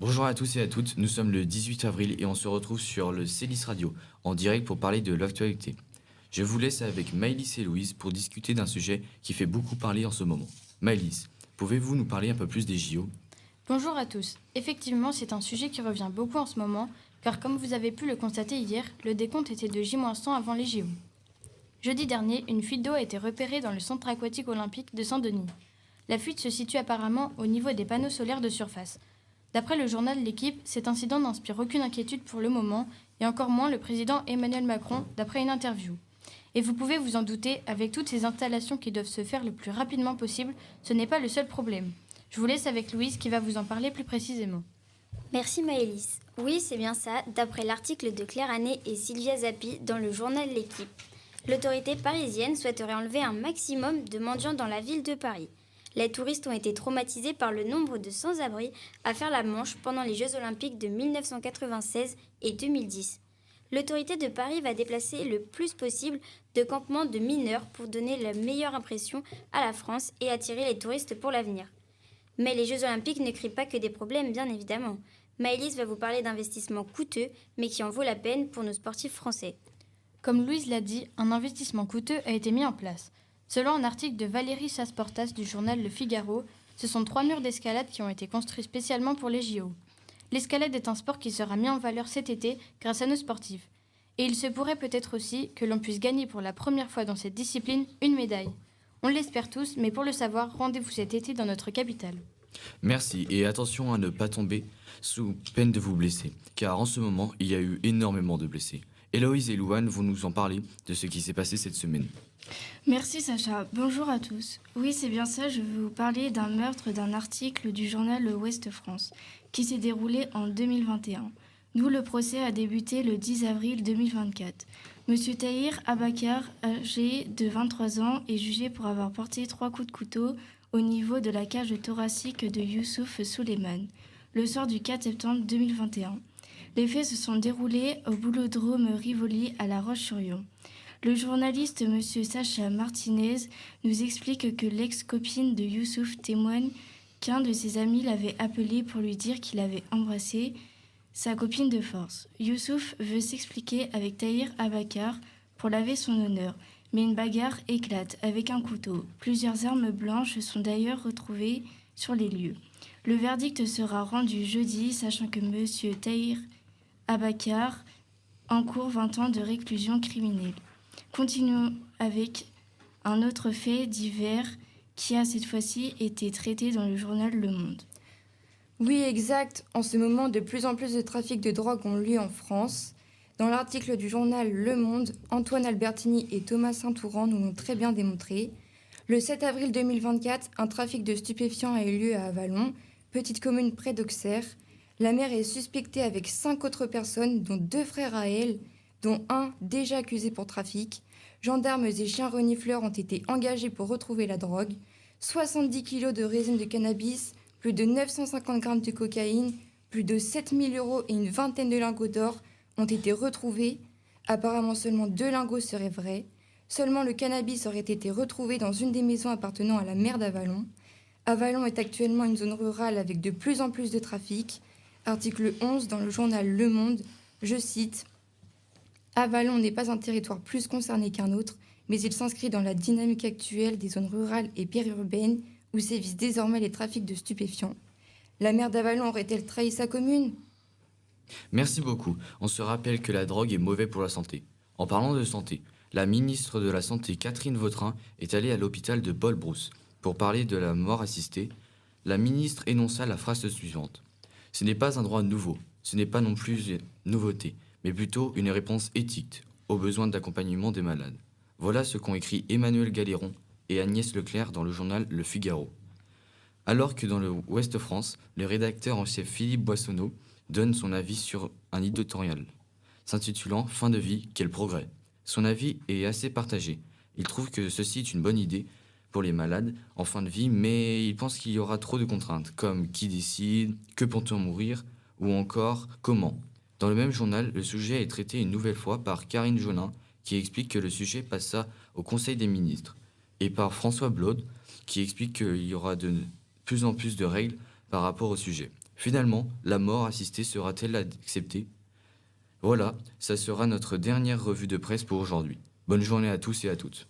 Bonjour à tous et à toutes, nous sommes le 18 avril et on se retrouve sur le Célis Radio, en direct pour parler de l'actualité. Je vous laisse avec Maëlys et Louise pour discuter d'un sujet qui fait beaucoup parler en ce moment. Maëlys, pouvez-vous nous parler un peu plus des JO? Bonjour à tous. Effectivement, c'est un sujet qui revient beaucoup en ce moment, car comme vous avez pu le constater hier, le décompte était de J-100 avant les JO. Jeudi dernier, une fuite d'eau a été repérée dans le centre aquatique olympique de Saint-Denis. La fuite se situe apparemment au niveau des panneaux solaires de surface. D'après le journal L'Équipe, cet incident n'inspire aucune inquiétude pour le moment, et encore moins le président Emmanuel Macron, d'après une interview. Et vous pouvez vous en douter, avec toutes ces installations qui doivent se faire le plus rapidement possible, ce n'est pas le seul problème. Je vous laisse avec Louise qui va vous en parler plus précisément. Merci Maëlys. Oui, c'est bien ça, d'après l'article de Claire Hannet et Sylvia Zappi dans le journal L'Équipe. L'autorité parisienne souhaiterait enlever un maximum de mendiants dans la ville de Paris. Les touristes ont été traumatisés par le nombre de sans-abri à faire la manche pendant les Jeux Olympiques de 1996 et 2010. L'autorité de Paris va déplacer le plus possible de campements de mineurs pour donner la meilleure impression à la France et attirer les touristes pour l'avenir. Mais les Jeux Olympiques ne créent pas que des problèmes, bien évidemment. Maëlys va vous parler d'investissements coûteux, mais qui en vaut la peine pour nos sportifs français. Comme Louise l'a dit, un investissement coûteux a été mis en place. Selon un article de Valérie Chasportas du journal Le Figaro, ce sont 3 murs d'escalade qui ont été construits spécialement pour les JO. L'escalade est un sport qui sera mis en valeur cet été grâce à nos sportifs. Et il se pourrait peut-être aussi que l'on puisse gagner pour la première fois dans cette discipline une médaille. On l'espère tous, mais pour le savoir, rendez-vous cet été dans notre capitale. Merci et attention à ne pas tomber sous peine de vous blesser, car en ce moment, il y a eu énormément de blessés. Héloïse et Louane vont nous en parler de ce qui s'est passé cette semaine. Merci Sacha, bonjour à tous. Oui, c'est bien ça, je vais vous parler d'un meurtre d'un article du journal Ouest France qui s'est déroulé en 2021. Nous, le procès a débuté le 10 avril 2024. Monsieur Tahir Abakar, âgé de 23 ans, est jugé pour avoir porté 3 coups de couteau au niveau de la cage thoracique de Youssouf Souleymane, le soir du 4 septembre 2021. Les faits se sont déroulés au boulodrome Rivoli à La Roche-sur-Yon. Le journaliste M. Sacha Martinez nous explique que l'ex-copine de Youssouf témoigne qu'un de ses amis l'avait appelé pour lui dire qu'il avait embrassé sa copine de force. Youssouf veut s'expliquer avec Tahir Abakar pour laver son honneur, mais une bagarre éclate avec un couteau. Plusieurs armes blanches sont d'ailleurs retrouvées sur les lieux. Le verdict sera rendu jeudi, sachant que M. Tahir Abakar encourt 20 ans de réclusion criminelle. Continuons avec un autre fait divers qui a cette fois-ci été traité dans le journal Le Monde. Oui, exact. En ce moment, de plus en plus de trafics de drogue ont lieu en France. Dans l'article du journal Le Monde, Antoine Albertini et Thomas Saint-Touran nous l'ont très bien démontré. Le 7 avril 2024, un trafic de stupéfiants a eu lieu à Avallon, petite commune près d'Auxerre. La mère est suspectée avec 5 autres personnes, dont 2 frères à elle, dont un déjà accusé pour trafic. Gendarmes et chiens renifleurs ont été engagés pour retrouver la drogue. 70 kilos de résine de cannabis, plus de 950 grammes de cocaïne, plus de 7 000 euros et une vingtaine de lingots d'or ont été retrouvés. Apparemment, seulement 2 lingots seraient vrais. Seulement le cannabis aurait été retrouvé dans une des maisons appartenant à la maire d'Avallon. Avallon est actuellement une zone rurale avec de plus en plus de trafic. Article 11 dans le journal Le Monde, je cite « Avallon n'est pas un territoire plus concerné qu'un autre, mais il s'inscrit dans la dynamique actuelle des zones rurales et périurbaines où sévissent désormais les trafics de stupéfiants. La maire d'Avallon aurait-elle trahi sa commune ? » Merci beaucoup. On se rappelle que la drogue est mauvaise pour la santé. En parlant de santé, la ministre de la Santé Catherine Vautrin est allée à l'hôpital de Paul-Brousse pour parler de la mort assistée. La ministre énonça la phrase suivante. « Ce n'est pas un droit nouveau, ce n'est pas non plus une nouveauté, mais plutôt une réponse éthique aux besoins d'accompagnement des malades. » Voilà ce qu'ont écrit Emmanuel Galéron et Agnès Leclerc dans le journal Le Figaro. Alors que dans le Ouest France, le rédacteur en chef Philippe Boissonneau donne son avis sur un éditorial s'intitulant « Fin de vie, quel progrès ». Son avis est assez partagé. Il trouve que ceci est une bonne idée pour les malades en fin de vie, mais il pense qu'il y aura trop de contraintes, comme qui décide, que peut-on mourir, ou encore comment. Dans le même journal, le sujet est traité une nouvelle fois par Karine Jolin, qui explique que le sujet passa au Conseil des ministres, et par François Blaude, qui explique qu'il y aura de plus en plus de règles par rapport au sujet. Finalement, la mort assistée sera-t-elle acceptée? Voilà, ça sera notre dernière revue de presse pour aujourd'hui. Bonne journée à tous et à toutes.